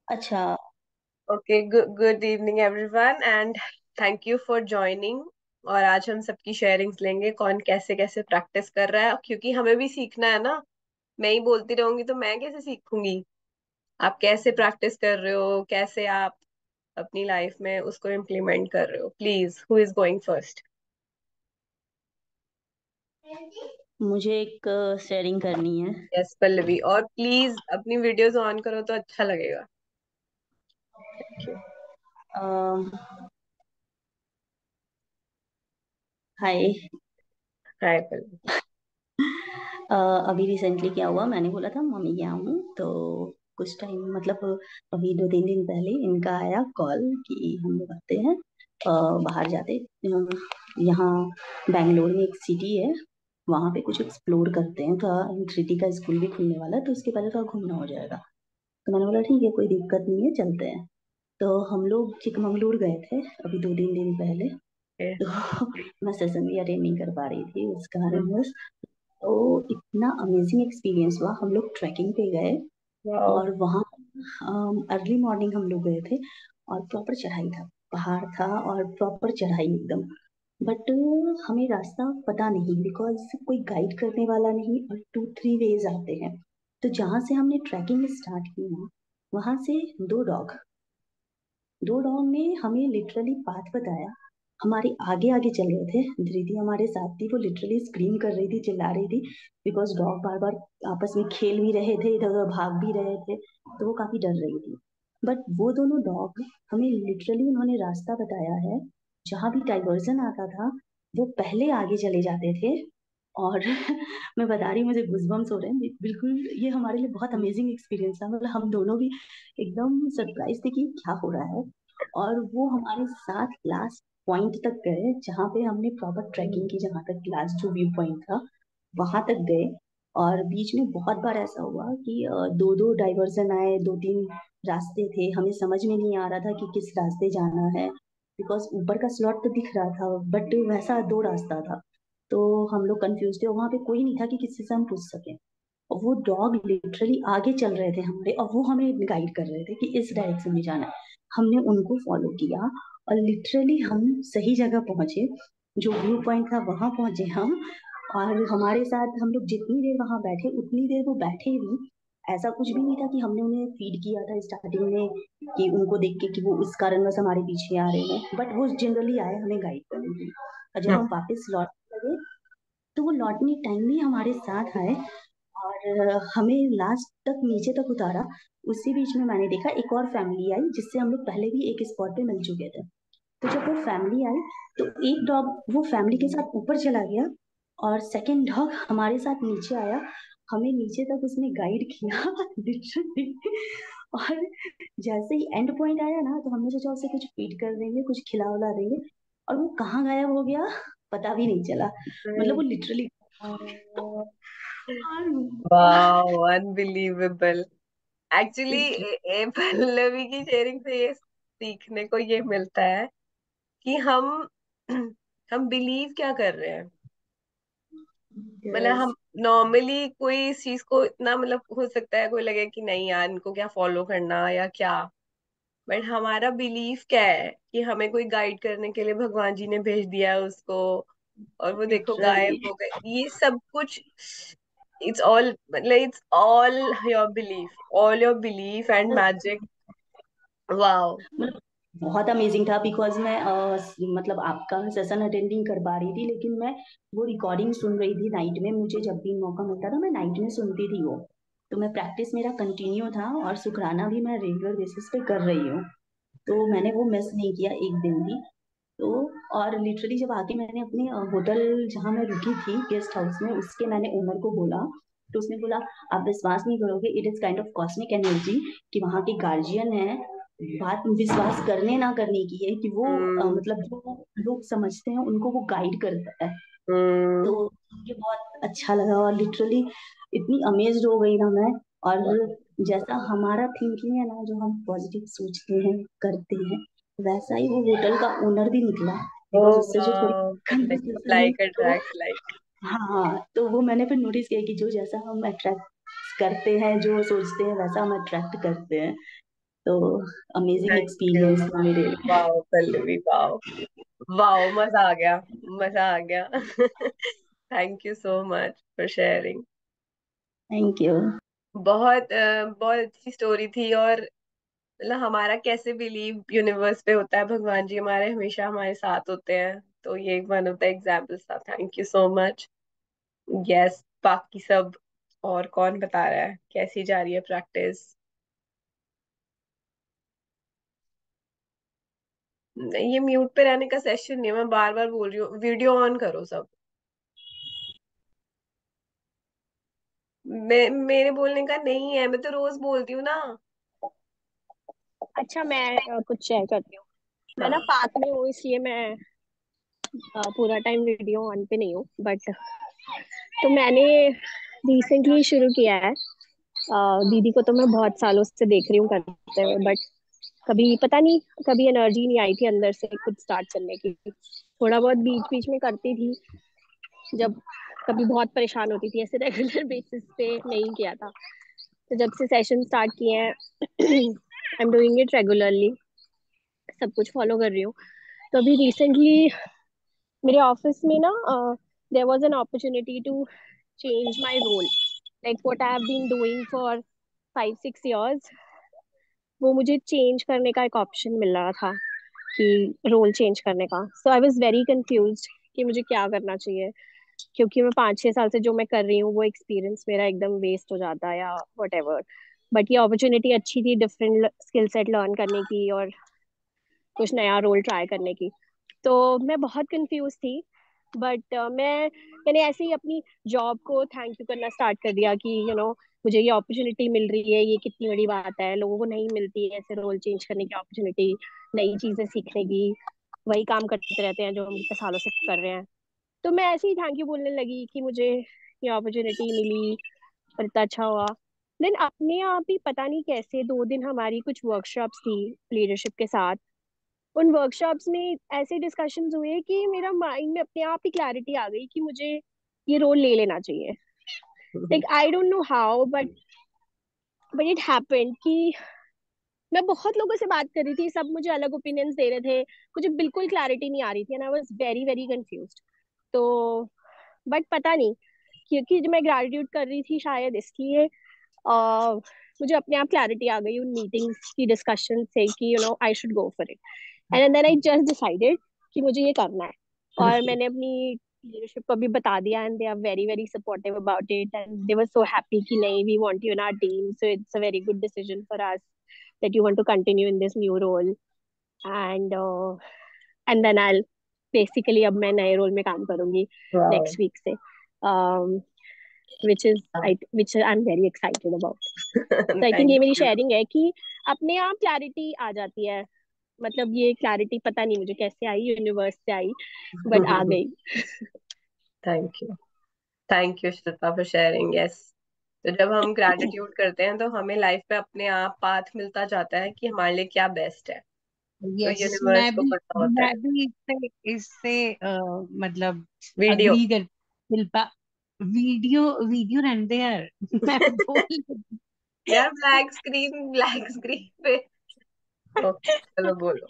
अच्छा। Okay, good evening everyone and thank you for joining. और आज हम सबकी शेयरिंग्स लेंगे, कौन कैसे कैसे प्रैक्टिस कर रहा है, क्योंकि हमें भी सीखना है ना। मैं ही बोलती रहूंगी तो मैं कैसे सीखूंगी। आप कैसे प्रैक्टिस कर रहे हो, कैसे आप अपनी लाइफ में उसको इम्प्लीमेंट कर रहे हो। Please, who is going first? मुझे एक शेयरिंग करनी है। यस पल्लवी, और प्लीज अपनी वीडियोस ऑन करो तो अच्छा लगेगा। Thank you. Uh, hi. Hi Pallavi. अभी रिसेंटली क्या हुआ, मैंने बोला था मम्मी यहाँ हूँ तो कुछ टाइम मतलब अभी 2-3 दिन पहले इनका आया कॉल कि हम लोग आते हैं, बाहर जाते, यहाँ बैंगलोर में एक सिटी है, वहाँ पे कुछ एक्सप्लोर करते हैं। थोड़ा धृति का स्कूल भी खुलने वाला है तो उसके पहले थोड़ा घूमना हो जाएगा। तो मैंने बोला ठीक है, कोई दिक्कत नहीं है, चलते हैं। तो हम लोग चिकमंगलुरु गए थे अभी 2-3 दिन पहले। तो मैं सेशन भी अटेंड नहीं कर पा रही थी उस कारण बस। तो इतना अमेजिंग एक्सपीरियंस हुआ, हम लोग ट्रैकिंग पे गए वाओ। और वहाँ अर्ली मॉर्निंग हम लोग गए थे और प्रॉपर चढ़ाई था, पहाड़ था और प्रॉपर चढ़ाई एकदम। बट हमें रास्ता पता नहीं, बिकॉज कोई गाइड करने वाला नहीं और 2-3 वेज आते हैं। तो जहाँ से हमने ट्रैकिंग स्टार्ट की ना, वहां से दो डॉग ने हमें लिटरली पाथ बताया। हमारे आगे आगे चल रहे थे, धृति हमारे साथ थी, वो लिटरली स्क्रीम कर रही थी, चिल्ला रही थी, बिकॉज डॉग बार बार आपस में खेल भी रहे थे, इधर उधर भाग भी रहे थे, तो वो काफी डर रही थी। बट वो दोनों डॉग हमें लिटरली उन्होंने रास्ता बताया है। जहां भी डाइवर्जन आता था वो पहले आगे चले जाते थे। और मैं बता रही हूँ, मुझे गूज़बम्प्स हो रहे हैं बिल्कुल। ये हमारे लिए बहुत अमेजिंग एक्सपीरियंस था, मतलब हम दोनों भी एकदम सरप्राइज थे कि क्या हो रहा है। और वो हमारे साथ लास्ट पॉइंट तक गए जहाँ पे हमने प्रॉपर ट्रैकिंग की, जहाँ तक लास्ट जो व्यू पॉइंट था वहां तक गए। और बीच में बहुत बार ऐसा हुआ कि दो दो डाइवर्जन आए, 2-3 रास्ते थे, हमें समझ में नहीं आ रहा था कि किस रास्ते जाना है, बिकॉज ऊपर का स्लॉट तो दिख रहा था बट वैसा दो रास्ता था। तो हम लोग कंफ्यूज थे, वहां पे कोई नहीं था कि किसी से हम पूछ सके। और वो डॉग लिटरली आगे चल रहे थे हमारे और वो हमें गाइड कर रहे थे कि इस डायरेक्शन में जाना है। हमने उनको फॉलो किया और लिटरली हम सही जगह पहुंचे, जो व्यू पॉइंट था वहां पहुंचे हम। और हमारे साथ हम लोग जितनी देर वहां बैठे उतनी देर वो बैठे भी। ऐसा कुछ भी नहीं था कि हमने उन्हें फीड किया था स्टार्टिंग में कि उनको देख के कि वो इस कारणवश हमारे पीछे आ रहे हैं, बट वो जनरली आए हमें गाइड करने के लिए। और जब हम वापस लौटने लगे तो वो लौटने टाइम भी हमारे साथ आए और हमें लास्ट तक नीचे तक उतारा। उसी बीच में मैंने देखा एक और फैमिली आई जिससे हम लोग पहले भी एक स्पॉट पे मिल चुके थे। तो जब वो फैमिली आई तो एक डॉग वो फैमिली के साथ ऊपर चला गया और सेकंड डॉग हमारे साथ नीचे आया। हमें नीचे तक उसने गाइड किया लिटरली। और जैसे ही एंड पॉइंट आया ना तो हमने सोचा उसे कुछ फीड कर देंगे, कुछ खिला उला देंगे। और वो कहाँ गायब हो गया पता भी नहीं चला, मतलब वो लिटरली। और वाओ, अनबिलीवेबल। एक्चुअली इस पल्लवी की शेयरिंग से ये सीखने को ये मिलता है कि हम हम बिलीव क्या कर रहे हैं। मतलब यस। हम नॉर्मली कोई इस चीज को इतना, मतलब हो सकता है कोई लगे कि नहीं यार इनको क्या फॉलो करना या क्या। बट हमारा बिलीफ क्या है कि हमें कोई गाइड करने के लिए भगवान जी ने भेज दिया है उसको, और वो देखो लिटरली। गायब हो गए, ये सब कुछ। इट्स ऑल, मतलब it's all your belief, all your belief and magic. Wow. मतलब बहुत अमेजिंग था, बिकॉज मैं मतलब आपका सेशन अटेंडिंग कर पा रही थी लेकिन मैं वो रिकॉर्डिंग सुन रही थी नाइट में। मुझे जब भी मौका मिलता था मैं नाइट में सुनती थी वो। तो मैं प्रैक्टिस मेरा कंटिन्यू था और शुक्राना भी मैं रेगुलर बेसिस पे कर रही हूँ। तो मैंने वो मिस नहीं किया एक दिन भी। तो और लिटरली जब आके मैंने अपने होटल जहाँ मैं रुकी थी गेस्ट हाउस में, उसके मैंने ओनर को बोला। तो उसने बोला आप विश्वास नहीं करोगे, it is kind of cosmic energy कि वहाँ के गार्जियन है। बात विश्वास करने ना करने की है कि वो हम्म। मतलब जो लोग समझते हैं उनको वो गाइड करता है। तो हम्म। मुझे बहुत अच्छा लगा और लिटरली इतनी अमेज्ड हो गई ना मैं। और जैसा हमारा थिंकिंग है ना, जो हम पॉजिटिव सोचते हैं करते हैं, वैसा ही वो होटल का ओनर भी निकला। ओ बिकॉज उससे जो थोड़ी वाओ, कन्वर्सेशन हुई लाइक तो अट्रैक्ट लाइक। हाँ, तो वो मैंने फिर नोटिस किया कि जो जैसा हम अट्रैक्ट करते हैं, जो सोचते हैं वैसा हम अट्रैक्ट करते हैं। तो अमेजिंग थैंक यू। एक्सपीरियंस था मेरे लिए। Wow Pallavi, wow. वाओ, मजा आ गया, मजा आ गया। Thank you so much for sharing. Thank you. बहुत अच्छी स्टोरी थी। और मतलब हमारा कैसे बिलीव यूनिवर्स पे होता है, भगवान जी हमारे हमेशा हमारे साथ होते हैं, तो ये वन ऑफ द एग्जाम्पल्स था। Thank you so much. Yes, बाकी सब और कौन बता रहा है कैसी जा रही है प्रैक्टिस? नहीं, ये म्यूट पे रहने का सेशन नहीं है, मैं बार बार बोल रही हूँ, वीडियो ऑन करो सब। मेरे बोलने का नहीं है, मैं तो रोज बोलती हूँ ना। अच्छा, मैं कुछ शेयर करती हूँ। मैं ना हाँ। पार्क में हूँ, इसलिए मैं पूरा टाइम वीडियो ऑन पे नहीं हूँ, बट तो मैंने रिसेंटली शुरू किया है। दीदी को तो मैं बहुत सालों से देख रही हूँ करते हुए, बट कभी पता नहीं, कभी एनर्जी नहीं आई थी अंदर से खुद स्टार्ट करने की। थोड़ा बहुत बीच बीच में करती थी, जब कभी बहुत परेशान होती थी, ऐसे रेगुलर बेसिस पे नहीं किया था। तो जब से सेशन स्टार्ट किए हैं, I am doing it regularly, सब कुछ फॉलो कर रही हूँ। तो अभी रिसेंटली मेरे ऑफिस में ना there was an opportunity to change my role, like what I have been doing for 5-6 years। वो मुझे चेंज करने का एक ऑप्शन मिल रहा था, कि रोल चेंज करने का। सो आई वाज वेरी कंफ्यूज्ड कि मुझे क्या करना चाहिए, क्योंकि मैं 5-6 साल से जो मैं कर रही हूँ वो एक्सपीरियंस मेरा एकदम वेस्ट हो जाता है या वट एवर। बट ये अपॉर्चुनिटी अच्छी थी डिफरेंट स्किल सेट लर्न करने की और कुछ नया रोल ट्राई करने की। तो मैं बहुत कंफ्यूज थी, बट मैंने ऐसे ही अपनी जॉब को थैंक यू करना स्टार्ट कर दिया कि मुझे ये अपॉर्चुनिटी मिल रही है, ये कितनी बड़ी बात है। लोगों को नहीं मिलती है ऐसे रोल चेंज करने की अपॉर्चुनिटी, नई चीजें सीखने की। वही काम करते रहते हैं जो हम इतने सालों से कर रहे हैं। तो मैं ऐसे ही थैंक यू बोलने लगी कि मुझे ये अपॉर्चुनिटी मिली और इतना अच्छा हुआ। देन अपने आप ही पता नहीं कैसे 2 दिन हमारी कुछ वर्कशॉप्स थी लीडरशिप के साथ। उन वर्कशॉप्स में ऐसे डिस्कशंस हुए कि मेरा माइंड में अपने आप ही क्लैरिटी आ गई कि मुझे ये रोल ले लेना चाहिए। Like I don't know how, but it happened कि मैं बहुत लोगों से बात कर रही थी, सब मुझे अलग ओपिनियंस दे रहे थे, मुझे बिल्कुल क्लैरिटी नहीं आ रही थी and I was very very confused. तो बट पता नहीं, क्योंकि जब मैं ग्रेजुएट कर रही थी शायद इसलिए मुझे अपने आप क्लैरिटी आ गई उन मीटिंग्स की डिस्कशन से कि I should go for it. And then I just decided कि मुझे ये करना है। और मैंने अपनी लीडरशिप को भी बता दिया and they are very very supportive about it and they were so happy कि नहीं, we want you in our team, so it's a very good decision for us that you want to continue in this new role. And then I basically अब मैं नए role में काम करूंगी wow. Next week से, which I'm very excited about. तो I think thank ये मेरी यू। शेयरिंग है कि अपने आप क्लैरिटी आ जाती है। मतलब ये क्लैरिटी पता नहीं मुझे कैसे आई, यूनिवर्स से आई, बट आ गई। Thank you. Thank you Shweta for sharing. Yes, तो जब हम ग्रैटिट्यूड करते हैं तो हमें लाइफ में अपने आप पाथ मिलता जाता है कि हमारे लिए क्या बेस्ट है। तो यस, यूनिवर्स को पता होता मैं है। भी इससे मतलब वीडियो। अग्री कर शिल्पा। वीडियो वीडियो रहते यार। मैं बोल यार, ब्लैक स्क्रीन पे। ओके, चलो बोलो।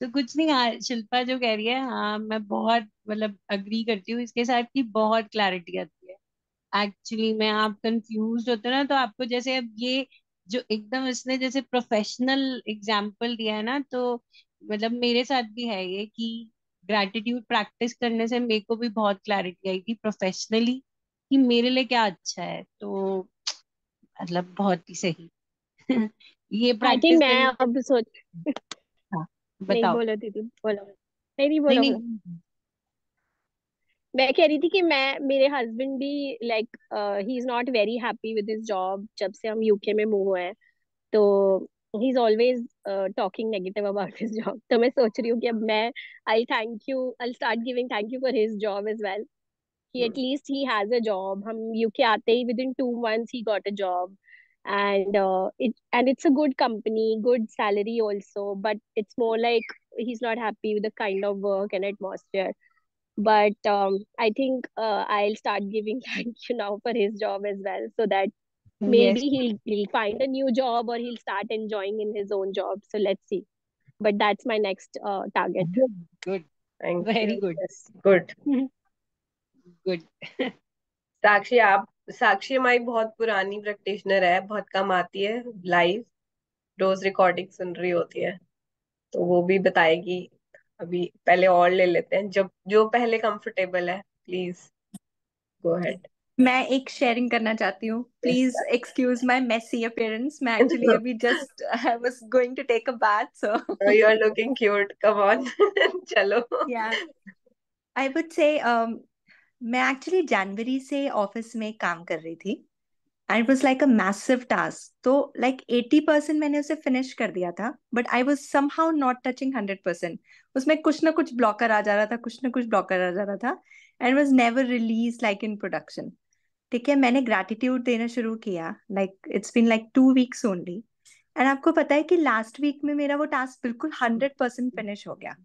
तो कुछ नहीं, हाँ शिल्पा जो कह रही है, हाँ मैं बहुत मतलब अग्री करती हूँ इसके साथ कि बहुत क्लैरिटी आती है एक्चुअली में। आप कंफ्यूज होते हो ना, तो आपको जैसे अब ये जो एकदम इसने जैसे प्रोफेशनल एग्जाम्पल दिया है ना, तो मतलब मेरे साथ भी है ये कि ग्रैटिट्यूड प्रैक्टिस करने से मेरे को भी बहुत क्लैरिटी आई थी प्रोफेशनली कि मेरे लिए क्या अच्छा है। तो मतलब बहुत ही सही। ये आई थिंक प्रैक्टिस मैं करने से। अब सोच, हाँ, नहीं बताओ। बोलो दीदी, बोलो। नहीं नहीं, नहीं बोलो बोलो। नहीं। मैं कह रही थी कि मैं, मेरे हस्बैंड भी like he is not very happy with his job जब से हम यूके में मूव हुए हैं। तो he is always talking negative about his job. तो मैं सोच रही हूँ कि अब मैं I start giving thank you for his job as well, कि at least he has a job. हम यूके आते ही विद इन 2 months ही got a job, and it's a good company, good salary also, but it's more like he's not happy with the kind of work and atmosphere. But I think I'll start giving thank you now for his job as well, so that Maybe Yes. he'll find a new job or he'll start enjoying in his own job. So let's see. But that's my next target. Good. Good. Thank Very you, good. Yes good. Good. साक्षी, आप, साक्षी हमारी बहुत पुरानी practitioner है, बहुत कम आती है live, रोज recording सुन रही होती है, तो वो भी बताएगी। अभी पहले और ले लेते हैं, जब जो पहले कंफर्टेबल है, प्लीज गो अहेड। मैं एक शेयरिंग करना चाहती हूँ, please excuse my messy appearance. मैं एक्चुअली अभी just I was going to take a bath, so you are looking cute, come on. चलो। या आई वुड से मैं एक्चुअली जनवरी से ऑफिस में काम कर रही थी and it was like a massive task. तो लाइक 80% मैंने उसे फिनिश कर दिया था, but I was somehow not touching 100%। उसमें कुछ ना कुछ ब्लॉकर आ जा रहा था, कुछ ना कुछ ब्लॉकर आ जा रहा था, and was never release like in production. ठीक है, मैंने ग्रैटिट्यूड देना शुरू किया, like it's been like 2 weeks only, and आपको पता है कि लास्ट वीक में मेरा वो टास्क बिल्कुल 100% फिनिश हो गया।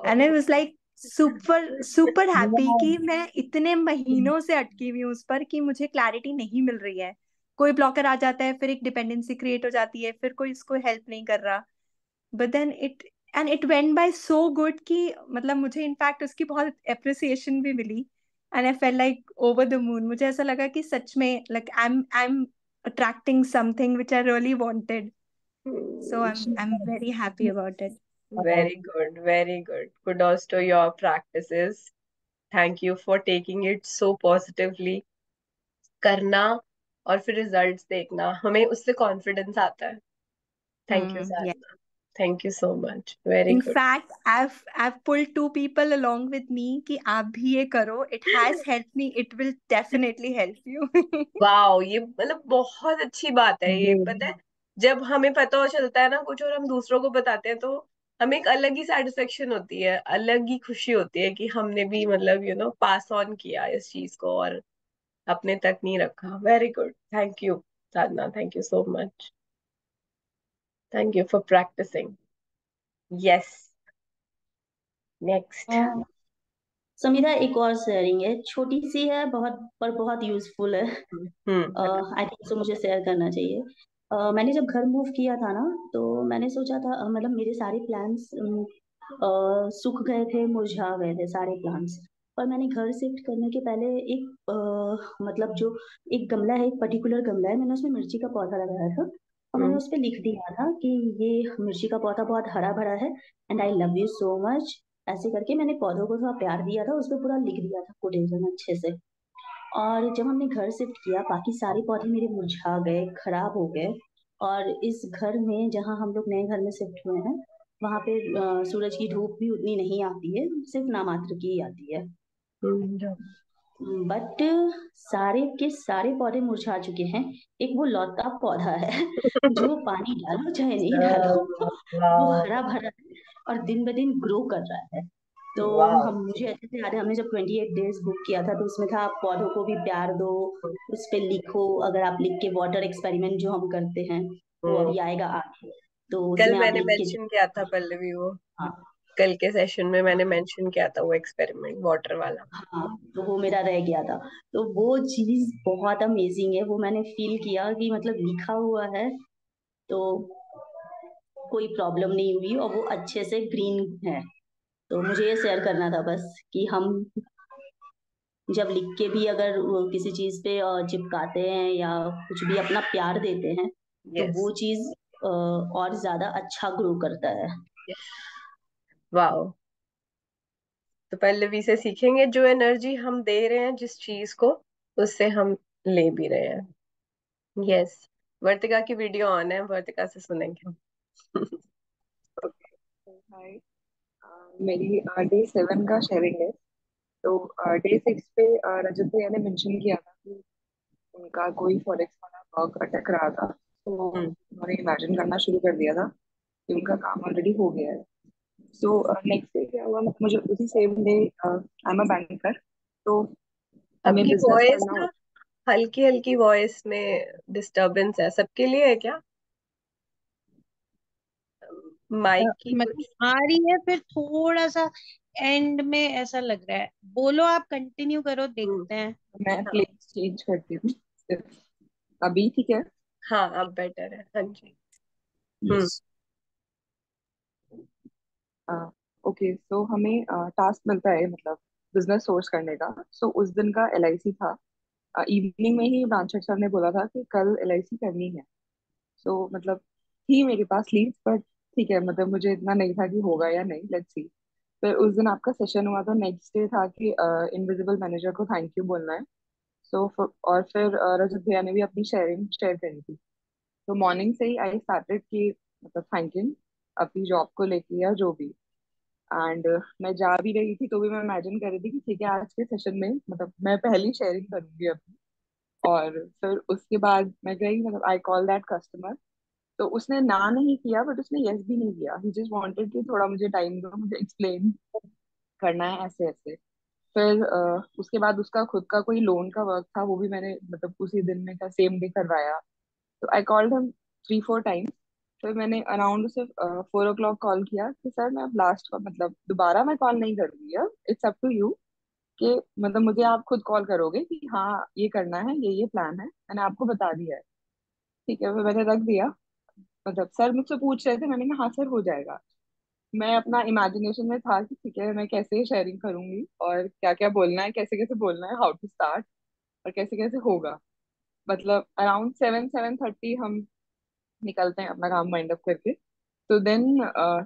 And I was like super super happy Wow. कि मैं इतने महीनों से अटकी हुई हूँ उस पर कि मुझे क्लैरिटी नहीं मिल रही है। कोई ब्लॉकर आ जाता है, फिर एक डिपेंडेंसी क्रिएट हो जाती है, फिर कोई इसको हेल्प नहीं कर रहा, but then it went by so good कि मतलब मुझे इनफैक्ट उसकी बहुत एप्रिसिएशन भी मिली, and I fell like over the moon. मुझे ऐसा लगा कि सच में like I am attracting something which I really wanted, so I am very happy about it. Very good, very good, kudos to your practices, thank you for taking it so positively। करना और फिर results देखना, हमें उससे confidence आता है। Thank you Yeah. Sadhana, thank you so much, very In good. fact, I've pulled 2 people along with me कि आप भी ये करो. It has helped me. It will definitely help you. Wow, ये मतलब बहुत अच्छी बात है ये, Good. पता है, जब हमें पता चलता है ना कुछ और हम दूसरों को बताते हैं, तो हमें एक अलग ही सेटिस्फेक्शन होती है, अलग ही खुशी होती है कि हमने भी मतलब पास ऑन किया इस चीज को और अपने तक नहीं रखा। Very good, thank you Sadhana, thank you so much, thank you for practising. Yes, next. हाँ, समीरा, एक और शेयरिंग है, छोटी सी है बहुत, पर बहुत यूजफुल है। बता। आई थिंक सो मुझे शेयर करना चाहिए। मैंने जब घर मूव किया था ना, तो मैंने सोचा था, मतलब मेरे सारे प्लान्स सूख गए थे, मुरझा गए थे सारे प्लान्स। पर मैंने घर शिफ्ट करने के पहले एक मतलब जो एक गमला है, एक पर्टिकुलर गमला है, मैंने उसमें मिर्ची का पौधा लगाया था, और मैंने हम्म, उस पर लिख दिया था कि ये मिर्ची का पौधा बहुत हरा भरा है, and I love you so much. ऐसे करके मैंने पौधों को थोड़ा प्यार दिया था, उस पर पूरा लिख दिया था कोटेशन अच्छे से। और जब हमने घर शिफ्ट किया, बाकी सारे पौधे मेरे मुरझा गए, खराब हो गए। और इस घर में, जहाँ हम लोग नए घर में शिफ्ट हुए हैं, वहां पे सूरज की धूप भी उतनी नहीं आती है, सिर्फ नामात्र की ही आती है। हम्म, बट सारे के सारे पौधे मुरझा चुके हैं। एक वो लौता पौधा है जो पानी डालो चाहे नहीं डालो, वो वाओ, हरा भरा है और दिन ब दिन ग्रो कर रहा है। तो वाओ, हम मुझे अच्छे से याद है, हमने जब 28 days बुक किया था, तो उसमें था आप पौधों को भी प्यार दो, उस पे लिखो। अगर आप लिख के, वाटर एक्सपेरिमेंट जो हम करते हैं, वो हम्म। अभी आएगा आगे, तो कल उसमें आप मैंने लिख के। मेंशन किया था पल्लवी वो, हाँ, कल के सेशन में मैंने मेंशन किया था वो एक्सपेरिमेंट वाटर वाला। हाँ, तो वो मेरा रह गया था। तो वो चीज बहुत अमेजिंग है, वो मैंने फील किया कि मतलब लिखा हुआ है तो कोई प्रॉब्लम नहीं हुई, और वो अच्छे से ग्रीन है। तो मुझे ये शेयर करना था बस, कि हम जब लिख के भी अगर वो किसी चीज पे चिपकाते हैं या कुछ भी अपना प्यार देते हैं, तो यस, वो चीज और ज्यादा अच्छा ग्रो करता है। Yes, wow. तो पल्लवी से सीखेंगे, जो एनर्जी हम दे रहे हैं जिस चीज को, उससे हम ले भी रहे हैं। यस, वर्तिका की वीडियो ऑन है, वर्तिका से सुनेंगे हम। हाय। मेरी डे 7 का शेयरिंग है। तो डे 6 पे रजत भैया ने मेंशन किया था कि उनका कोई फॉरेक्स वाला वर्क अटक रहा था, तो हम्म, उन्होंने इमेजिन करना शुरू कर दिया था कि उनका काम ऑलरेडी हो गया है। सो नेक्स्ट डे क्या हुआ, मुझे उसी same day, I am a banker, तो हमें आपकी बिजनेस वॉइस करना ना, होता हल्की हल्की वॉइस में डिस्टरबेंस है, सबके लिए है क्या? माइक की मतलब कुछ। आ रही है, फिर थोड़ा सा एंड में ऐसा लग रहा है। बोलो, आप कंटिन्यू करो, हम्म, देखते हैं। है। मैं हाँ, प्लेस चेंज करती हूँ। अभी ठीक है? हाँ अब बेटर है, हाँ जी। हम्म। यस। ओके, सो हमें टास्क मिलता है मतलब बिजनेस सोर्स करने का। सो उस दिन का एलआईसी था। इवनिंग में ही ब्रांचर सर ने बोला था कि कल एलआईसी करनी है। सो मतलब थी मेरे पास लीव, पर ठीक है, मतलब मुझे इतना नहीं था कि होगा या नहीं, लेट्स सी। फिर उस दिन आपका सेशन हुआ तो नेक्स्ट डे था कि इनविजिबल मैनेजर को थैंक यू बोलना है। सो और फिर रजत भैया ने भी अपनी शेयरिंग शेयर करी थी। तो मॉर्निंग से ही आई स्टार्टेड कि मतलब थैंकिंग अपनी जॉब को लेके या जो भी। एंड मैं जा भी रही थी तो भी मैं इमेजिन कर रही थी कि ठीक है, आज के सेशन में मतलब मैं पहली शेयरिंग करूंगी अपनी। और फिर उसके बाद मैं गई, मतलब आई कॉल दैट कस्टमर। तो उसने ना नहीं किया, बट उसने यस भी नहीं किया। ही जस्ट वांटेड कि थोड़ा मुझे टाइम दो, मुझे एक्सप्लेन करना है ऐसे ऐसे। फिर उसके बाद उसका खुद का कोई लोन का वर्क था, वो भी मैंने मतलब उसी दिन में का सेम डे करवाया। तो आई कॉल्ड हिम 3-4 टाइम्स। फिर मैंने अराउंड उसे 4 o'clock कॉल किया कि सर मैं अब लास्ट का मतलब दोबारा मैं कॉल नहीं करूंगी, अब इट्स अप टू यू कि मतलब मुझे आप खुद कॉल करोगे कि हाँ ये करना है, ये प्लान है, मैंने आपको बता दिया है। ठीक है, फिर मैंने रख दिया। मतलब सर मुझसे पूछ रहे थे, मैंने कहा हाँ सर हो जाएगा। मैं अपना इमेजिनेशन में था कि ठीक है मैं कैसे शेयरिंग करूंगी और क्या क्या बोलना है, कैसे कैसे बोलना है, हाउ टू स्टार्ट और कैसे कैसे होगा। मतलब अराउंड 7-7:30 हम निकलते हैं अपना काम वाइंड अप करके। तो देन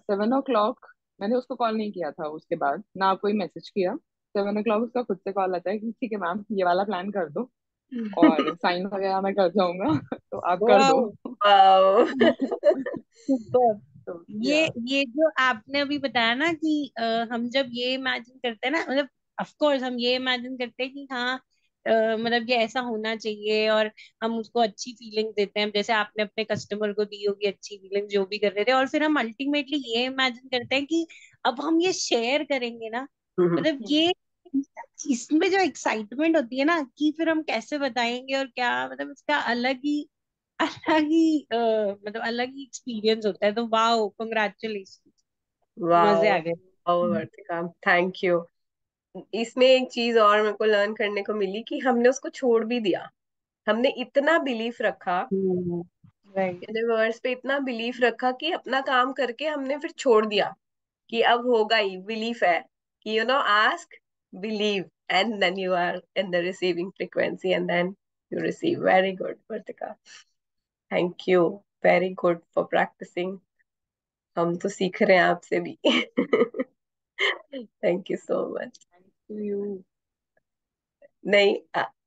7 o'clock मैंने उसको कॉल नहीं किया था, उसके बाद ना कोई मैसेज किया। 7 o'clock उसका खुद से कॉल आता है कि ठीक है मैम ये वाला प्लान कर दो और साइन वगैरह मैं कर जाऊंगा तो आप कर दो। वाओ। वाओ। सुपर। तो ये या ये जो आपने अभी बताया ना कि हम जब ये इमेजिन करते हैं ना, मतलब ऑफ कोर्स हम ये इमेजिन करते हैं कि हाँ, मतलब ये ऐसा होना चाहिए और हम उसको अच्छी फीलिंग देते हैं, जैसे आपने अपने कस्टमर को दी होगी अच्छी फीलिंग जो भी कर रहे थे, और फिर हम अल्टीमेटली ये इमेजिन करते हैं कि अब हम ये शेयर करेंगे ना, मतलब हम्म, ये इसमें जो एक्साइटमेंट होती है ना कि फिर हम कैसे बताएंगे और क्या, मतलब इसका मतलब अलग ही एक्सपीरियंस होता है। तो वाओ, कंग्रेचुलेशन, वाओ। मजे आ गए। Wow Vartika, thank you. इसमें एक चीज और मेरे को लर्न करने को मिली कि हमने उसको छोड़ भी दिया। हमने इतना बिलीफ रखा, राइट। यूनिवर्स पे इतना बिलीफ रखा कि अपना काम करके हमने फिर छोड़ दिया कि अब होगा ही, बिलीफ है कि ask, believe, and then you are in the receiving frequency and then you receive. Very good Vartika, thank you, very good for practising. हम तो सीख रहे हैं आपसे भी। Thank you so much. Thank you. नहीं,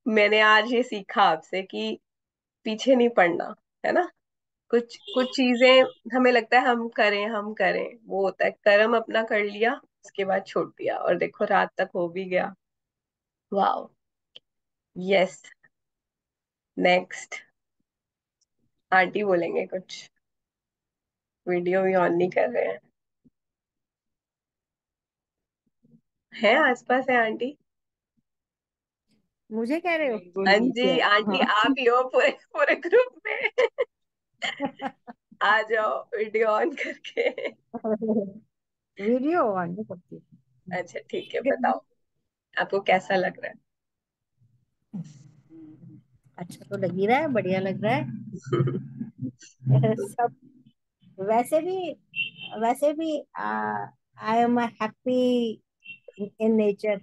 मैंने आज ये सीखा आपसे कि पीछे नहीं पड़ना, है ना। कुछ कुछ चीजें हमें लगता है हम करें, वो होता है कर्म अपना कर लिया, उसके बाद छोड़ दिया और देखो रात तक हो भी गया। वाओ। यस। नेक्स्ट, आंटी बोलेंगे कुछ, वीडियो भी ऑन नहीं कर रहे हैं। है आसपास है आंटी? मुझे कह रहे हो? नहीं वो हाँ नीचे जी है। आंटी, हाँ। आप ही हो पूरे पूरे ग्रुप में। आ जाओ वीडियो ऑन करके। वीडियो ऑन नहीं करती। अच्छा ठीक है, बताओ आपको कैसा लग रहा अच्छा तो लग ही रहा है, बढ़िया लग रहा है। है? सब वैसे भी I am happy in nature,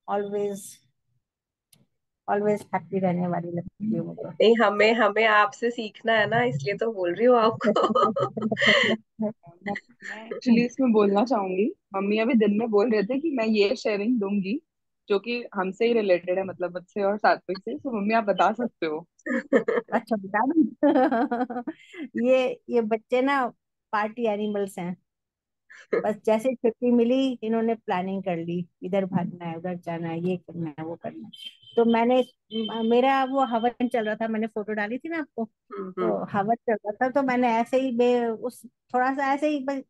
always always happy रहने वाली लगती है मुझे। नहीं, हमें हमें आपसे सीखना है ना, इसलिए तो बोल रही हूँ आपको। मैं एक्चुअली इसमें बोलना चाहूंगी, मम्मी अभी दिन में बोल रहे थे कि मैं ये शेयरिंग दूंगी जो कि हमसे ही रिलेटेड है, मतलब मुझसे और सात्विक से। तो मम्मी आप बता सकते हो। अच्छा बता दूं? ये बच्चे ना पार्टी एनिमल्स हैं। बस जैसे छुट्टी मिली, इन्होंने प्लानिंग कर ली, इधर भागना है, उधर जाना है, ये करना है, वो करना है। तो मेरा वो हवन चल रहा था, मैंने फोटो डाली थी ना आपको। तो हम्म। हवन चल रहा था, तो मैंने ऐसे ही उस थोड़ा सा ऐसे ही बस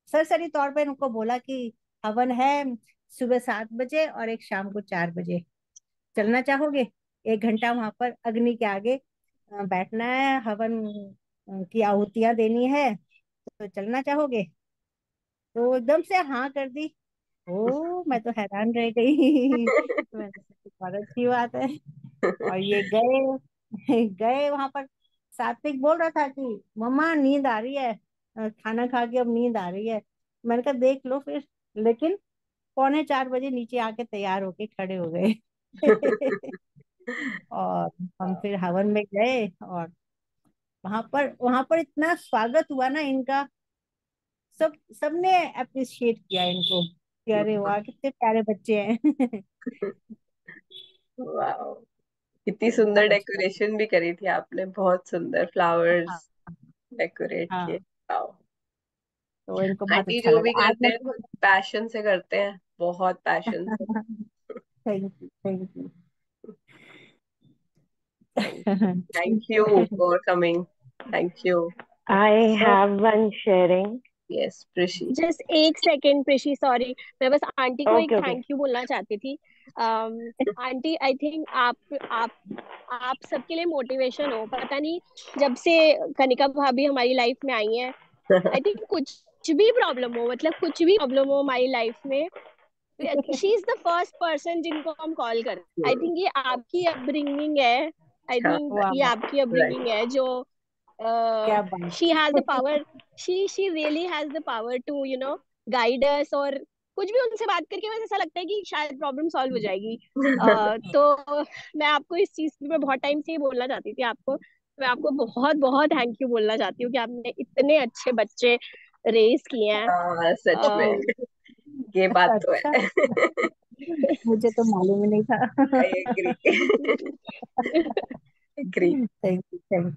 सरसरी तौर पे उनको बोला कि हवन है सुबह 7 बजे और एक शाम को 4 बजे, चलना चाहोगे? 1 घंटा वहां पर अग्नि के आगे बैठना है, हवन की आहुतियां देनी है, तो चलना चाहोगे? तो एकदम से हाँ कर दी। ओ मैं तो हैरान रह गई। मैंने कहा, बहुत अच्छी बात है। और ये गए, गए वहां पर, सात्विक बोल रहा था कि मम्मा नींद आ रही है, खाना खा के अब नींद आ रही है। मैंने कहा देख लो फिर। लेकिन 3:45 बजे नीचे आके तैयार होके खड़े हो गए। और हम फिर हवन में गए, और वहां पर इतना स्वागत हुआ ना इनका। सबने अप्रिशिएट किया इनको कि अरे वाह कितने प्यारे बच्चे हैं। वाह, कितनी सुंदर बहुत अच्छा। डेकोरेशन भी करी थी आपने, बहुत सुंदर हाँ फ्लावर्स डेकोरेट किए। हाँ। वाह। तो इनको बहुत आंटी अच्छा जो भी लगा आज करते हैं मतलब। पैशन से करते हैं, बहुत पैशन से। Thank you, thank you. Thank ठीक यू है। For coming. Thank you. I तो have one sharing. Yes Prishi. Just एक सेकेंड प्रिशी, सॉरी, मैं बस आंटी को एक Okay, okay. थैंक यू बोलना चाहती थी। आंटी, आई थिंक आप आप सबके लिए मोटिवेशन हो, पता नहीं जब से कनिका भाभी हमारी लाइफ में आई हैं। आई थिंक कुछ भी प्रॉब्लम हो, मतलब कुछ भी प्रॉब्लम हो हमारी लाइफ में, she is the first person जिनको हम कॉल करते। आई थिंक ये आपकी अपब्रिंगिंग है। आई हाँ, थिंक ये वाह, आपकी राइट। अपब्रिंगिंग है जो क्या बात। She has the power, she really has the power to guide us. और कुछ भी उनसे बात करके बस ऐसा लगता है कि शायद प्रॉब्लम सॉल्व हो जाएगी। तो मैं आपको इस चीज की, मैं बहुत टाइम से ही बोलना चाहती थी आपको, मैं आपको बहुत बहुत थैंक यू बोलना चाहती हूँ कि आपने इतने अच्छे बच्चे रेस किए हैं। हाँ सच में, अ, ये बात तो अच्छा, है। मुझे तो मालूम ही नहीं था। I agree. Agree. Thank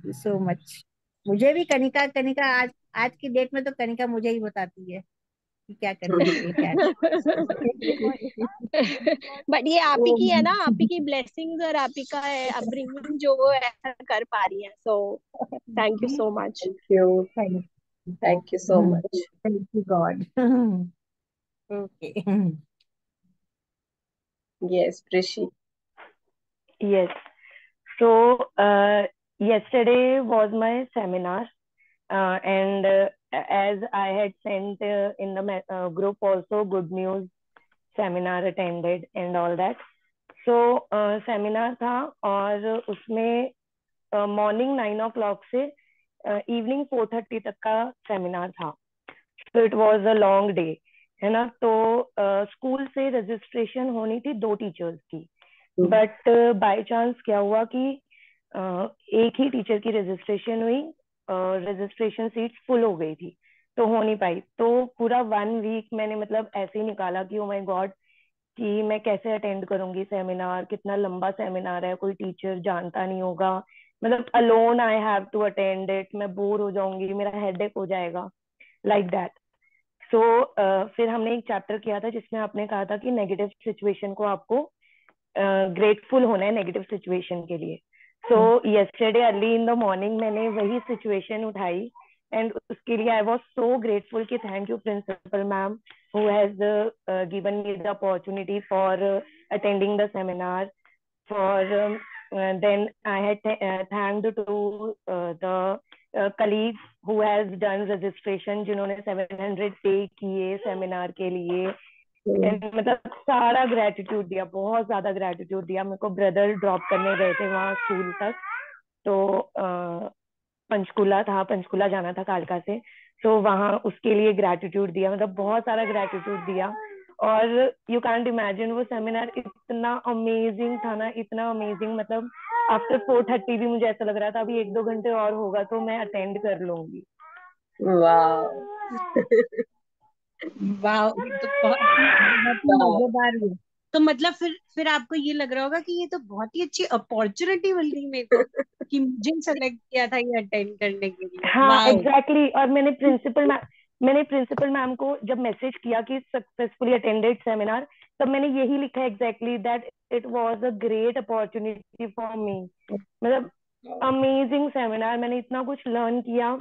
you so much. मुझे भी कनिका कनिका आज आज की डेट में तो कनिका मुझे ही बताती है कि क्या करना चाहिए क्या बट ये आप ही की है ना, आप ही नहीं। की ब्लेसिंग्स और आप ही का है अपब्रिंगिंग जो वो ऐसा कर पा रही है। So thank you so much. Thank you. Thank thank you so much. You God. Okay. Yes Prishi. Yes. So, yesterday was my seminar, and as I had sent in the group also, good news seminar attended and all that. So, seminar था और उसमें morning 9 o'clock से evening 4:30 तक का seminar था। तो it was a long day, है ना। तो स्कूल से रजिस्ट्रेशन होनी थी 2 टीचर्स की, बट बाय चांस क्या हुआ कि एक ही टीचर की रजिस्ट्रेशन हुई, रजिस्ट्रेशन सीट्स फुल हो गई थी, तो हो नहीं पाई। तो पूरा 1 वीक मैंने मतलब ऐसे ही निकाला कि ओ माय गॉड कि मैं कैसे अटेंड करूंगी सेमिनार, कितना लंबा सेमिनार है, कोई टीचर जानता नहीं होगा, मतलब alone I have to attend it, मैं बोर हो जाऊंगी, मेरा हेडेक हो जाएगा, लाइक दैट। सो फिर हमने एक चैप्टर किया था जिसमें आपने कहा था कि नेगेटिव सिचुएशन को आपको ग्रेटफुल होना है नेगेटिव सिचुएशन के लिए। So yesterday early in the morning मैंने वही सिचुएशन उठाई, एंड उसके लिए आई वॉज सो ग्रेटफुल कि thank you principal ma'am who has given me the opportunity for attending the seminar. For then I had thanked to the colleagues who has done registration, जिन्होंने 700 पे किए seminar के लिए। And मतलब सारा gratitude दिया, बहुत ज्यादा ग्रेटिट्यूड दिया। मेरे को ब्रदर ड्रॉप करने गए थे वहाँ स्कूल तक, तो पंचकुला था, पंचकुला जाना था कालका से, तो वहाँ उसके लिए ग्रेटिट्यूड दिया, मतलब बहुत सारा ग्रेटिट्यूड दिया। और यू कैंट इमेजिन वो सेमिनार इतना अमेजिंग था ना, इतना अमेजिंग, मतलब आफ्टर 4:30 भी मुझे ऐसा लग रहा था अभी 1-2 घंटे और होगा तो मैं अटेंड कर लूंगी। वाह। वाह, ये तो बहुत ही मजेदार है। तो मतलब फिर आपको ये लग रहा होगा कि ये तो बहुत ही अच्छी अपॉर्चुनिटी मिल गई मेरे को कि मुझे सेलेक्ट किया था ये अटेंड करने के लिए। हाँ वाह। Exactly exactly. और मैंने प्रिंसिपल मैम को जब मैसेज किया कि सक्सेसफुली अटेंडेड सेमिनार, तब मैंने यही लिखा exactly that it was a great opportunity for me. मतलब अमेजिंग सेमिनार, मैंने इतना कुछ लर्न किया,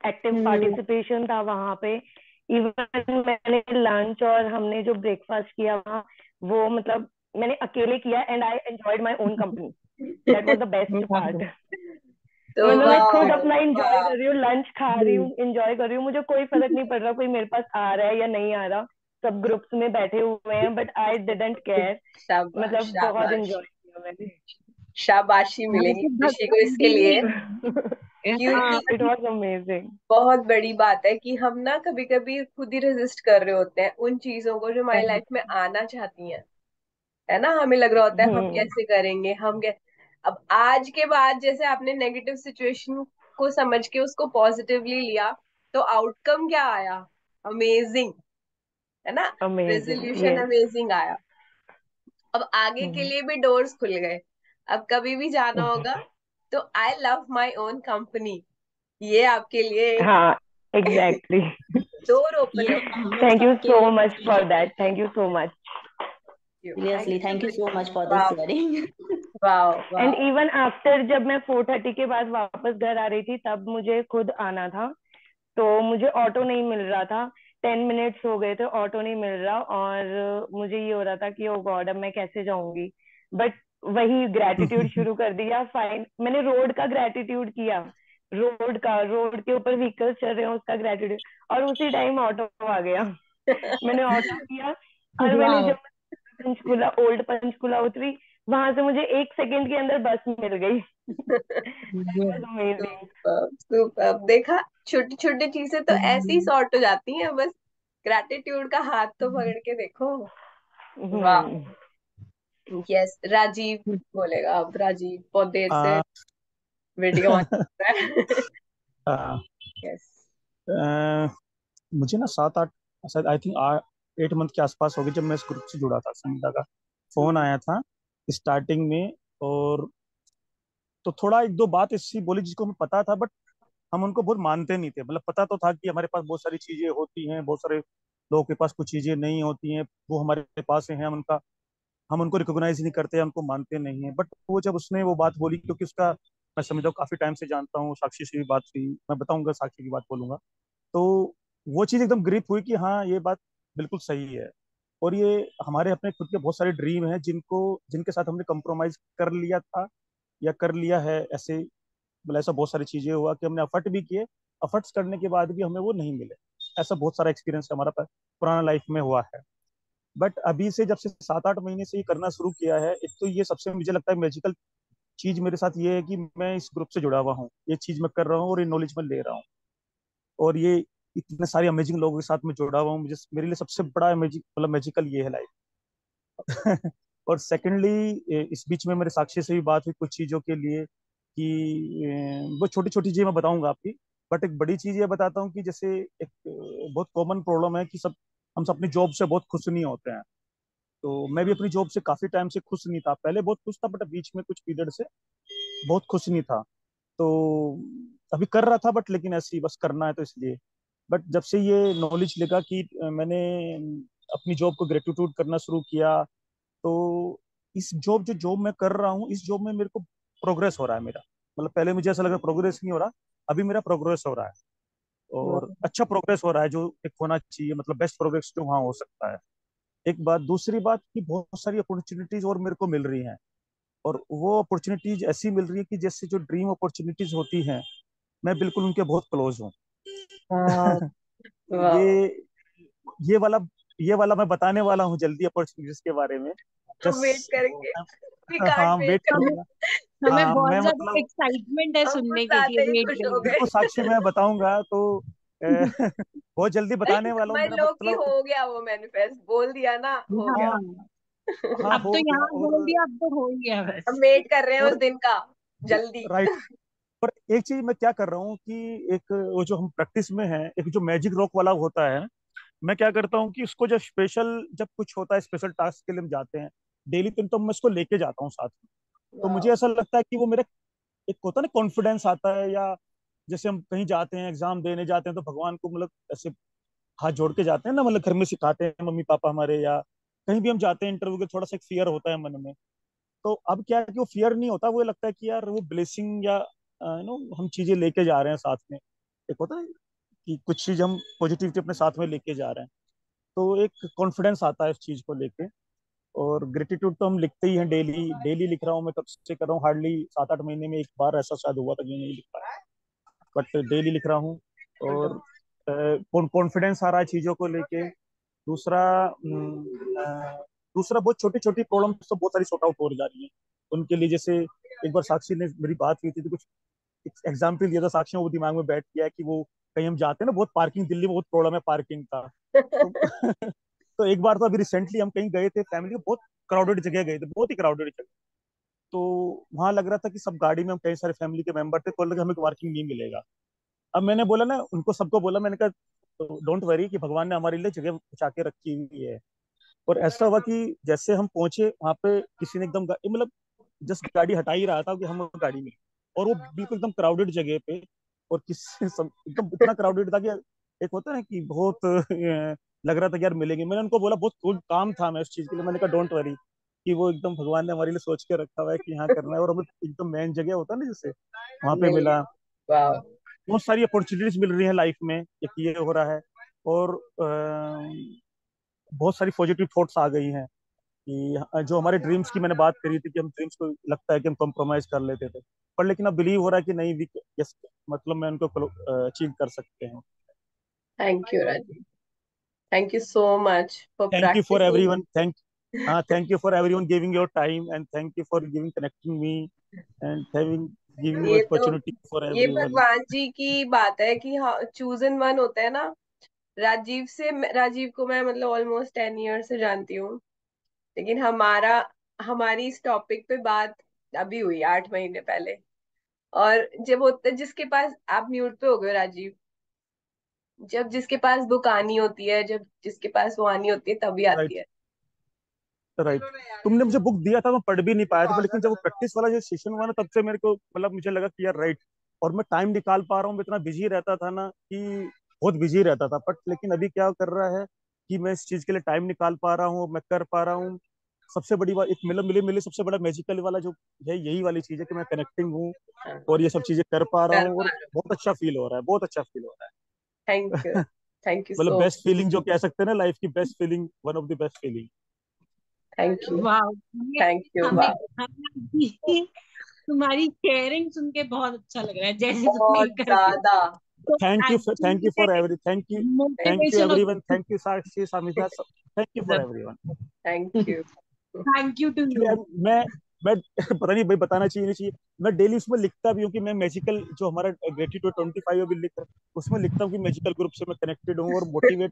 एक्टिव पार्टिसिपेशन था वहां पे। इवन मैंने लंच और हमने जो ब्रेकफास्ट किया वहाँ, वो मतलब मैंने अकेले किया, and I enjoyed my own company, that was the best part. तो मतलब मैं खुद वाह। अपना एंजॉय कर रही हूँ, लंच खा रही हूँ, एंजॉय कर रही हूँ, मुझे कोई फर्क नहीं पड़ रहा कोई मेरे पास आ रहा है या नहीं आ रहा, सब ग्रुप्स में बैठे हुए हैं, बट आई डिडंट केयर। शाबाश मतलब बहुत शाबाश। एंजॉय किया मैंने। शाबाशी मिलेगी हमारे ऋषि को भगवान इसके भी लिए, नहीं। हाँ क्योंकि It was amazing. बहुत बड़ी बात है कि हम ना कभी कभी खुद ही रेजिस्ट कर रहे होते हैं उन चीजों को जो हमारी लाइफ में आना चाहती हैं, है ना। हमें लग रहा होता है हम कैसे करेंगे, अब आज के बाद जैसे आपने नेगेटिव सिचुएशन को समझ के उसको पॉजिटिवली लिया, तो आउटकम क्या आया? अमेजिंग, है ना। Amazing. Resolution Yes. अमेजिंग आया। अब आगे के लिए भी डोर्स खुल गए। अब कभी भी जाना होगा तो I love my own company, ये आपके लिए एक हाँ, exactly. डोर ओपन ये है। हम लोग Thank you सबके so लिए much खुशी for है। that. Thank you so much. Thank seriously you thank you so much for this wow sharing. Wow and wow. Even after जब मैं 4:30 के बाद वापस घर आ रही थी तब मुझे खुद आना था, तो मुझे ऑटो नहीं मिल रहा था। 10 मिनट्स हो गए थे, ऑटो नहीं मिल रहा, और मुझे ये हो रहा था कि ओ गॉड अब मैं कैसे जाऊंगी। बट वही ग्रेटिट्यूड शुरू कर दिया। फाइन, मैंने रोड का ग्रेटिट्यूड किया, रोड के ऊपर व्हीकल्स चल रहे हैं उसका ग्रेटिट्यूड, और उसी टाइम ऑटो आ गया। मैंने ऑटो किया, और मैंने वाह। जब पंचकुला, ओल्ड पंचकुला उतरी, वहां से मुझे 1 सेकंड के अंदर बस मिल गई। That was amazing. Super super, देखा, छोटी छोटी चीजें तो ऐसे ही सॉर्ट हो जाती हैं, बस ग्रैटिट्यूड का हाथ तो पकड़ के देखो। वाह। हम्म। यस, राजीव बोलेगा अब। राजीव बहुत देर से आ, वीडियो ऑन कर रहा है। आ, यस। आ, मुझे ना 7-8, शायद आई थिंक 8 मंथ के आसपास हो गए जब मैं इस ग्रुप से जुड़ा था। संगीता का फोन आया था स्टार्टिंग में, और तो थोड़ा एक दो बात ऐसी बोली जिसको हमें पता था, बट हम उनको बहुत मानते नहीं थे। मतलब पता तो था कि हमारे पास बहुत सारी चीजें होती हैं, बहुत सारे लोगों के पास कुछ चीजें नहीं होती हैं, वो हमारे पास हैं, हम उनको रिकॉग्नाइज नहीं करते, हमको मानते नहीं है। बट वो जब उसने वो बात बोली, क्योंकि उसका मैं समझता हूँ काफी टाइम से जानता हूँ, साक्षी से भी बात हुई, मैं बताऊंगा साक्षी की बात बोलूंगा, तो वो चीज एकदम ग्रिप हुई कि हाँ ये बात बिल्कुल सही है। और ये हमारे अपने खुद के बहुत सारे ड्रीम हैं जिनके साथ हमने कंप्रोमाइज कर लिया था या कर लिया है। ऐसे मतलब ऐसा बहुत सारी चीजें हुआ कि हमने एफर्ट भी किए, एफर्ट्स करने के बाद भी हमें वो नहीं मिले। ऐसा बहुत सारा एक्सपीरियंस हमारा पुराना लाइफ में हुआ है। बट अभी से जब से 7-8 महीने से ये करना शुरू किया है, एक तो ये सबसे मुझे लगता है मैजिकल चीज मेरे साथ ये है कि मैं इस ग्रुप से जुड़ा हुआ हूँ, ये चीज मैं कर रहा हूँ और ये नॉलेज मैं ले रहा हूँ, और ये इतने सारे अमेजिंग लोगों के साथ मैं जुड़ा हुआ हूँ। मुझे मेरे लिए सबसे बड़ा मैजिकल ये है लाइफ। और सेकेंडली इस बीच में मेरे साक्षी से भी बात हुई कुछ चीजों के लिए कि वो छोटी छोटी चीजें मैं बताऊंगा आपकी। बट एक बड़ी चीज ये बताता हूँ कि जैसे एक बहुत कॉमन प्रॉब्लम है कि हम सब अपनी जॉब से बहुत खुश नहीं होते हैं। तो मैं भी अपनी जॉब से काफी टाइम से खुश नहीं था, पहले बहुत खुश था, बट बीच में कुछ पीरियड से बहुत खुश नहीं था। तो अभी कर रहा था, बट लेकिन ऐसे ही बस करना है तो इसलिए। बट जब से ये नॉलेज लगा कि मैंने अपनी जॉब को ग्रेटिट्यूड करना शुरू किया, तो इस जो जॉब मैं कर रहा हूँ, इस जॉब में मेरे को प्रोग्रेस हो रहा है मेरा। मतलब पहले मुझे ऐसा लगा प्रोग्रेस नहीं हो रहा, अभी मेरा प्रोग्रेस हो रहा है, और अच्छा प्रोग्रेस हो रहा है, जो एक होना चाहिए, मतलब बेस्ट प्रोग्रेस जो वहाँ हो सकता है। एक बात, दूसरी बात कि बहुत सारी अपॉर्चुनिटीज और मेरे को मिल रही हैं, और वो अपॉर्चुनिटीज ऐसी मिल रही है कि जैसे जो ड्रीम अपॉर्चुनिटीज होती हैं, मैं बिल्कुल उनके बहुत क्लोज हूँ। वाह वाह। ये ये वाला ये वाला मैं बताने वाला हूँ जल्दी अपॉर्चुनिटीज के बारे में। हम वेट जस्ट करेंगे, वी हाँ कांट वेट वेट। हमें करूंगा। हमें हाँ बहुत मैं ज्यादा मतलब एक्साइटमेंट है हम सुनने कुछ के लिए, आते ही वेट खुश हो बिल्कुल गए। साक्षी मैं बताऊंगा तो बहुत जल्दी नहीं, बताने वाला हूँ समझ मेरा लो कि मतलब। हो गया, वो मैनिफेस्ट बोल दिया ना, हो गया। हाँ, हाँ अब हो तो गया। यहाँ बोल और दिया, अब तो हो ही गया हम बस। वेट कर रहे हैं उस और दिन का, जल्दी। राइट। पर एक चीज मैं क्या कर रहा हूँ कि एक वो जो हम प्रैक्टिस में है, एक जो मैजिक रॉक वाला होता है, मैं क्या करता हूँ कि उसको जब कुछ होता है स्पेशल टास्क के लिए हम जाते हैं डेली, तो मैं उसको लेके जाता हूँ साथ में। तो मुझे वाह। ऐसा लगता है कि वो मेरा एक होता है ना कॉन्फिडेंस आता है, या जैसे हम कहीं जाते हैं एग्जाम देने जाते हैं तो भगवान को मतलब ऐसे हाथ जोड़ के जाते हैं ना, मतलब घर में सिखाते हैं मम्मी पापा हमारे, या कहीं भी हम जाते हैं इंटरव्यू के, थोड़ा सा एक फियर होता है मन में। तो अब क्या है कि वो फियर नहीं होता, वो लगता है कि यार वो ब्लेसिंग या हम चीजें लेके जा रहे हैं साथ में। एक होता है कि कुछ चीज हम पॉजिटिविटी अपने साथ में लेके जा रहे हैं, तो एक कॉन्फिडेंस आता है इस चीज को लेके। और ग्रेटिट्यूड तो हम लिखते ही हैं, डेली डेली लिख रहा हूँ मैं, कब से कर रहा हूँ, हार्डली 7-8 महीने में एक बार ऐसा शायद हुआ था कि नहीं लिख पाया, बट डेली लिख रहा हूँ। और कॉन्फिडेंस आ रहा है चीजों को लेके। दूसरा दूसरा बहुत छोटी छोटी प्रॉब्लम तो बहुत सारी सॉर्ट आउट हो जा रही है। उनके लिए जैसे एक बार साक्षी ने मेरी बात की थी तो कुछ एग्जाम्पल दिया था साक्षी ने, वो दिमाग में बैठ गया है कि वो कहीं हम जाते हैं ना, बहुत पार्किंग, दिल्ली में बहुत प्रॉब्लम है पार्किंग का। तो तो एक बार तो अभी रिसेंटली हम कहीं गए थे फैमिली, बहुत क्राउडेड जगह गए थे, बहुत ही क्राउडेड जगह। तो वहां लग रहा था कि सब गाड़ी में, हम कई सारे फैमिली के मेंबर थे, तो लगा हमें पार्किंग नहीं मिलेगा। अब मैंने बोला ना उनको, सबको बोला, मैंने कहा डोंट वरी कि भगवान ने हमारे लिए जगह बचा के रखी हुई है। और ऐसा हुआ कि जैसे हम पहुंचे वहां पे, किसी ने एकदम मतलब जस्ट गाड़ी हटा ही रहा था कि हम गाड़ी में, और वो बिल्कुल एकदम क्राउडेड जगह पे, और किसी एकदम इतना क्राउडेड था कि एक होता है कि बहुत लग रहा था कि यार मिलेंगे। मैंने उनको बोला, बहुत कुछ काम था मैं उस चीज के लिए, मैंने कहा डोंट वरी कि वो एकदम भगवान ने हमारे लिए सोच के रखा हुआ है कि यहाँ करना है, और हमें एकदम मेन जगह होता है ना जैसे, वहां पे मिल मिला। गया। वाह। बहुत सारी अपॉर्चुनिटीज मिल रही है लाइफ में, एक ये हो रहा है। और बहुत सारी पॉजिटिव थॉट्स आ गई हैं कि जो हमारे ड्रीम्स की मैंने बात करी थी कि हम ड्रीम्स को लगता है कि हम कॉम्प्रोमाइज कर लेते थे, पर लेकिन अब बिलीव हो रहा है कि नहीं, यस, मतलब मैं उनको अचीव कर सकते हैं। Thank you Rajiv, thank you so much for thank you for practising. Everyone, thank you for everyone giving your time, and thank you for giving connecting me, and having giving me ये तो opportunity for ये everyone. भगवान जी की बात है कि हाँ, choose in one होता है ना। राजीव को मैं मतलब ऑलमोस्ट 10 ईयर से जानती हूँ, लेकिन हमारी इस टॉपिक पे बात अभी हुई 8 महीने पहले। और जब होता है जिसके पास, आप म्यूट पे हो गए राजीव, जब जिसके पास बुक आनी होती है, जब जिसके पास वो आनी होती है तभी आती राइट, है। राइट। तुमने मुझे बुक दिया था, मैं पढ़ भी नहीं पाया था, लेकिन जब वो प्रैक्टिस वाला जो सेशन हुआ ना, तब से मेरे को मतलब मुझे लगा कि यार राइट, और मैं टाइम निकाल पा रहा हूँ। मैं इतना बिजी रहता था ना कि बहुत बिजी रहता था, बट लेकिन अभी क्या कर रहा है कि मैं इस चीज के लिए टाइम निकाल पा रहा हूँ, मैं कर पा रहा हूँ। सबसे बड़ी बात, एक मिले मिले सबसे बड़ा मैजिकल वाला जो है, यही वाली चीज है कि मैं कनेक्टिंग हूँ हाँ, और ये सब चीजें कर पा रहा कर हूँ, पा और रहे हो। बहुत अच्छा फील हो रहा है, बहुत अच्छा फील हो रहा थैंक यू, है। थैंक यू मतलब सो बेस्ट फीलिंग जो कह सकते हैं ना, लाइफ की best feeling, one of the best feeling. Thank you, वाह, थैंक यू। हमें वाह, हमें तुम्हारी शेयरिंग सुन के बहुत अच्छा लग रहा है, जैसे तुम बहुत ये कर रही हो। ज्यादा। तो thank you for every thank you motivation everyone, होती thank you Sakshi, Samita, thank you for है। Everyone. Thank you. Thank you to actually you. मैं पता नहीं भाई, बताना चाहिए नहीं चाहिए, मैं डेली उसमें लिखता भी हूँ कि मैं मैजिकल, जो हमारा ग्रेटिट्यूड 25 अभी लिख, उसमें लिखता हूँ कि मैजिकल ग्रुप से मैं कनेक्टेड हूँ और मोटिवेट,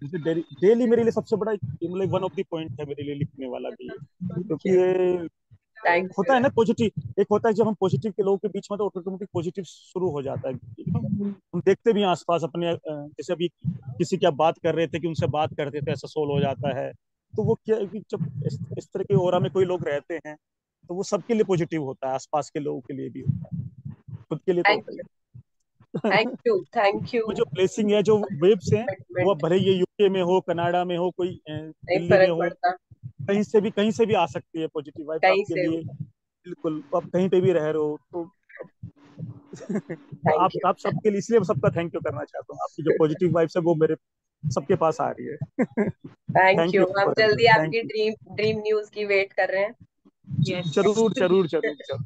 मुझे डेली डेली मेरे लिए सबसे बड़ा मतलब वन ऑफ द पॉइंट है मेरे लिए लिखने वाला भी, थैंक क्योंकि यू, ये थैंक होता यू। है ना पॉजिटिव, एक होता है जब हम पॉजिटिव के लोगों के बीच में, तो ऑटोमेटिक पॉजिटिव शुरू हो जाता है, हम देखते भी हैं आसपास अपने, जैसे अभी किसी की आप बात कर रहे थे कि उनसे बात करते थे, ऐसा सोल हो जाता है। तो वो क्या है कि जब इस तरह के ओरा में कोई लोग रहते हैं, तो वो सबके लिए पॉजिटिव होता है, आसपास के लोगों के लिए भी होता है, खुद के लिए तो थैंक होता ही यू, है। Thank you, thank you. वो जो ब्लेसिंग है, जो वेब्स हैं, वो कमिटमेंट, भले ये यूके में हो, कनाडा में हो, कोई नहीं दिल्ली में फर्क हो, पड़ता, कहीं से भी आ सकती है पॉजिटिव वाइब्स कहीं आपके से लिए। भी। बिल्कुल, आप कहीं पे भी रह रहे हो तो तो थैंक यू, आप सबके लिए, इसलिए सबका थैंक यू करना चाहता हूँ, आपकी जो पॉजिटिव वाइब्स है वो मेरे सबके पास आ रही है। Thank thank you. यू हम फॉर जल्दी एवरीवन, थैंक आपकी यू। ड्रीम न्यूज की वेट कर रहे हैं। यस। जरूर जरूर जरूर जरूर।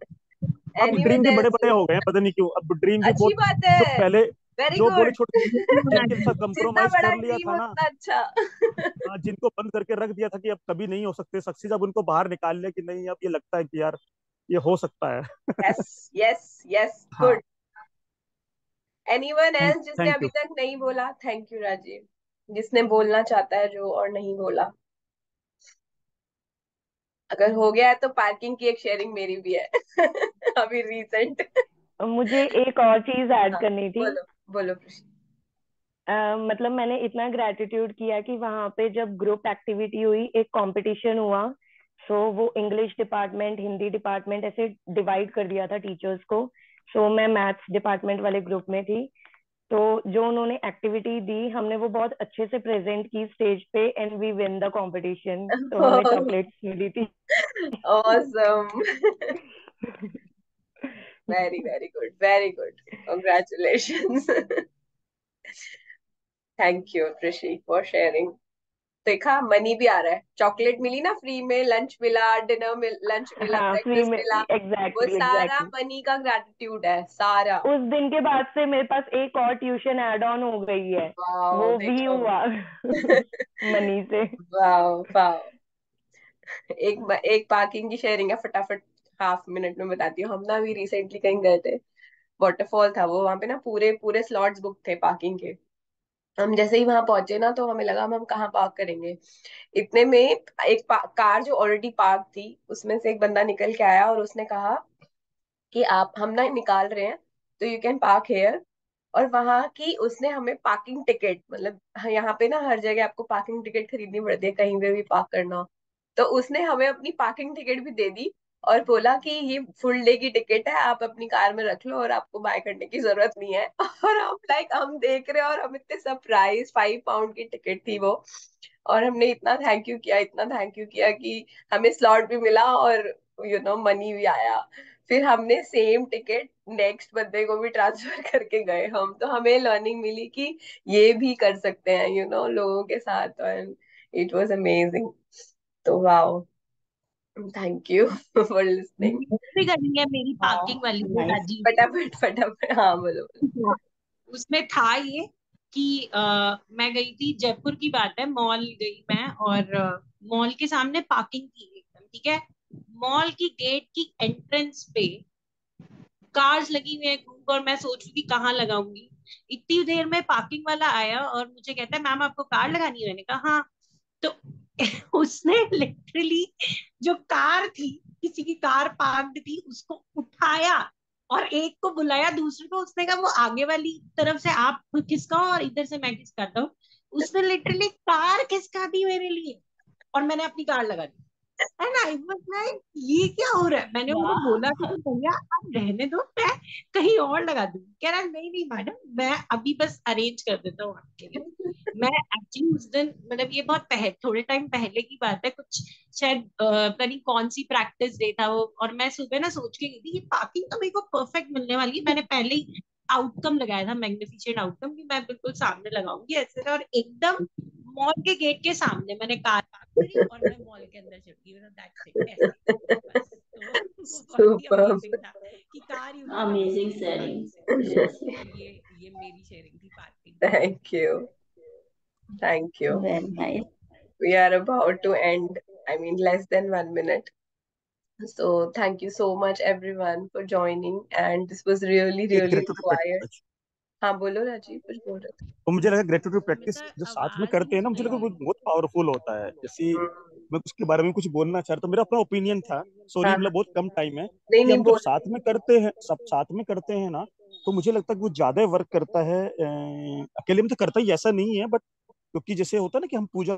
अब ड्रीम एनीवन भी बड़े एल्स? बड़े हो गए हैं, पता नहीं क्यों अब ड्रीम भी अच्छी बहुत, बात जो है, पहले वेरी जो बोले गुड। छोटे, जिनके साथ जितना कंप्रोमाइज बड़ा कर लिया ड्रीम था ना, उतना अच्छा। जिनको बंद करके रख दिया था कि अब कभी नहीं हो सकते सक्सेस, अब उनको बाहर निकाल लिया कि नहीं, अब ये लगता है कि यार ये हो सकता है। यस, यस, यस, हाँ। गुड। एनीवन थैंक एल्स जिसने थैंक अभी यू। तक नहीं बोला? Thank you Rajiv. जिसने बोलना चाहता है जो और नहीं बोला, अगर हो गया है तो पार्किंग की एक शेयरिंग मेरी भी है। अभी रिसेंट। मुझे एक और चीज ऐड हाँ, करनी थी। बोलो, बोलो कृष्ण। मतलब मैंने इतना ग्रेटिट्यूड किया कि वहां पे जब ग्रुप एक्टिविटी हुई, एक कंपटीशन हुआ, सो वो इंग्लिश डिपार्टमेंट, हिंदी डिपार्टमेंट ऐसे डिवाइड कर दिया था टीचर्स को। सो मैं मैथ्स डिपार्टमेंट वाले ग्रुप में थी। तो जो उन्होंने एक्टिविटी दी, हमने वो बहुत अच्छे से प्रेजेंट की स्टेज पे, and we win the competition. तो हमें चॉकलेट्स मिली थी। Awesome. Very very good, very good. Congratulations. Thank you Rishi for sharing. देखा, मनी भी आ रहा है, चॉकलेट मिली ना फ्री में, लंच मिला, लंच मिला, हाँ, फ्री ब्रेकफास्ट में, मिला। वो एग्जैक्टली सारा एग्जैक्टली। मनी का ग्रेटिट्यूड है, सारा। उस दिन के बाद से मेरे पास एक और ट्यूशन ऐड ऑन हो गई है, वाओ, वो भी देखो। हुआ मनी से। Wow, wow. एक पार्किंग की शेयरिंग है, फटाफट हाफ मिनट में बताती हूँ। हम ना अभी रिसेंटली कहीं गए थे, वाटरफॉल था वो, वहां पे ना पूरे पूरे स्लॉट्स बुक थे पार्किंग के। हम जैसे ही वहां पहुंचे ना, तो हमें लगा हम कहाँ पार्क करेंगे। इतने में एक कार जो ऑलरेडी पार्क थी, उसमें से एक बंदा निकल के आया और उसने कहा कि आप, हम ना निकाल रहे हैं, तो यू कैन पार्क हेयर। और वहां की उसने हमें पार्किंग टिकट, मतलब यहाँ पे ना हर जगह आपको पार्किंग टिकट खरीदनी पड़ती है कहीं पे भी पार्क करना हो, तो उसने हमें अपनी पार्किंग टिकट भी दे दी और बोला कि ये फुल डे की टिकट है, आप अपनी कार में रख लो और आपको बाय करने की जरूरत नहीं है। और हम हम देख रहे हैं और हम इतने सरप्राइज, 5 पाउंड की टिकट थी वो। और हमने इतना थैंक यू किया, इतना थैंक यू किया कि हमें स्लॉट भी मिला और मनी भी आया। फिर हमने सेम टिकट नेक्स्ट बंदे को भी ट्रांसफर करके गए हम, तो हमें लर्निंग मिली कि ये भी कर सकते हैं लोगों के साथ। And it was amazing. तो wow, thank you for listening. भी करनी है मेरी वाओ पार्किंग वाली को नाइस। राजीव। फटाफट फटाफट, हाँ बोलो बोलो। हाँ, उसमें था ये कि मैं गई थी, जयपुर की बात है, मॉल गई मैं, और मॉल के सामने पार्किंग थी एकदम, ठीक है। मॉल की गेट की एंट्रेंस पे कार्स लगी हुई है खूब, और मैं सोच रही थी कहाँ लगाऊंगी। इतनी देर में पार्किंग वाला आया और मुझे कहता है मैम आपको कार लगानी है, मैंने कहा हाँ। तो उसने लिटरली जो कार थी, किसी की कार पार्क्ड थी, उसको उठाया और एक को बुलाया, दूसरे को उसने कहा वो आगे वाली तरफ से आप खिसका और इधर से मैं खिसकाता हूँ। उसने लिटरली कार खिसका दी मेरे लिए और मैंने अपनी कार लगा दी। एंड आई वाज लाइक ये क्या हो रहा है। मैंने उनको बोला कि वाह भैया आप रहने दो, मैं कहीं और लगा दूंगी। कह रहा नहीं नहीं मैडम, मैं अभी बस अरेंज कर देता हूँ आपके लिए। मैं एक्चुअली उस दिन, मतलब ये बहुत थोड़े टाइम पहले की बात है, कुछ शायद पता नहीं कौन सी प्रैक्टिस डे था वो, और मैं सुबह ना सोच के गई थी कि पार्किंग तो मेरे को परफेक्ट मिलने वाली है। मैंने पहले ही आउटकम लगाया था, मैग्निफिसेंट आउटकम, कि मैं बिल्कुल सामने लगाऊंगी ऐसे, और एकदम मॉल के गेट के सामने मैंने कार पार्क करी और मैं मॉल के अंदर चली गई, दैट्स इट, ऐसे बस। तो वो बहुत ही सुपर। अमेजिंग था कि कार यूज करनी अमेजिंग चाहिए शेयरिंग। पार्किंग से। यस तो ये मेरी शेयरिंग थी पार्किंग की। Thank you, thank you. Very nice. We are about to end, I mean less than 1 minute. So thank you so much everyone for joining, and this was really एक really ग्रेटुटी required. Practice, हाँ बोलो राजीव, कुछ बोल रहे थे। तो मुझे लगा ग्रेटुटी प्रैक्टिस अमिता जो साथ में आवाज करते नहीं हैं ना, मुझे सुनाई लगा दे वो रही। बहुत पावरफुल होता है। जैसे मैं उसके बारे में कुछ बोलना चाह रहा, तो मेरा अपना ओपिनियन था। सॉरी, हाँ, मतलब बहुत कम टाइम है नहीं कि नहीं हम जब बोल। साथ में करते हैं, सब साथ में करते हैं ना, तो मुझे लगता है कि वो ज्यादा वर्क करता है। अकेले में तो करता ही ऐसा नहीं है, बट क्योंकि जैसे होता है ना कि हम पूजा